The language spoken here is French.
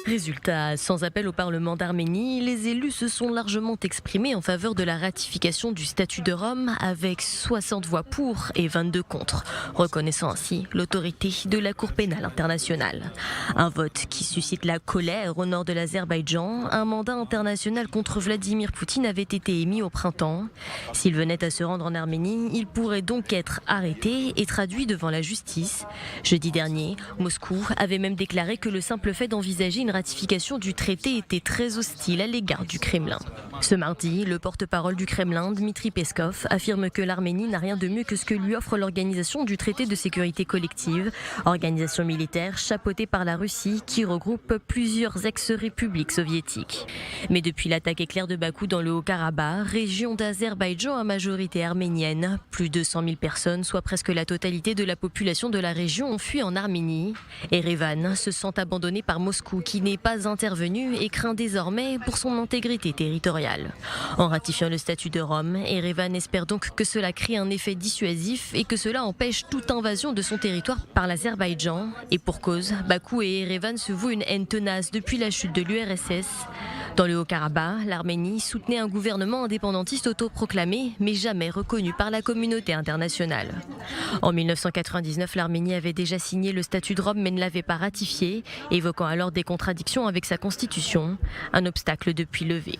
Résultat, sans appel au Parlement d'Arménie, les élus se sont largement exprimés en faveur de la ratification du statut de Rome avec 60 voix pour et 22 contre, reconnaissant ainsi l'autorité de la Cour pénale internationale. Un vote qui suscite la colère au nord de l'Azerbaïdjan. Un mandat international contre Vladimir Poutine avait été émis au printemps. S'il venait à se rendre en Arménie, il pourrait donc être arrêté et traduit devant la justice. Jeudi dernier, Moscou avait même déclaré que le simple fait d'envisager une ratification du traité était très hostile à l'égard du Kremlin. Ce mardi, le porte-parole du Kremlin, Dmitri Peskov, affirme que l'Arménie n'a rien de mieux que ce que lui offre l'organisation du traité de sécurité collective, organisation militaire chapeautée par la Russie qui regroupe plusieurs ex-républiques soviétiques. Mais depuis l'attaque éclair de Bakou dans le Haut-Karabakh, région d'Azerbaïdjan à majorité arménienne, plus de 100 000 personnes, soit presque la totalité de la population de la région, ont fui en Arménie. Erevan se sent abandonné par Moscou qui n'est pas intervenu et craint désormais pour son intégrité territoriale. En ratifiant le statut de Rome, Erevan espère donc que cela crée un effet dissuasif et que cela empêche toute invasion de son territoire par l'Azerbaïdjan. Et pour cause, Bakou et Erevan se vouent une haine tenace depuis la chute de l'URSS. Dans le Haut-Karabakh, l'Arménie soutenait un gouvernement indépendantiste autoproclamé, mais jamais reconnu par la communauté internationale. En 1999, l'Arménie avait déjà signé le statut de Rome mais ne l'avait pas ratifié, évoquant alors des contradictions avec sa constitution, un obstacle depuis levé.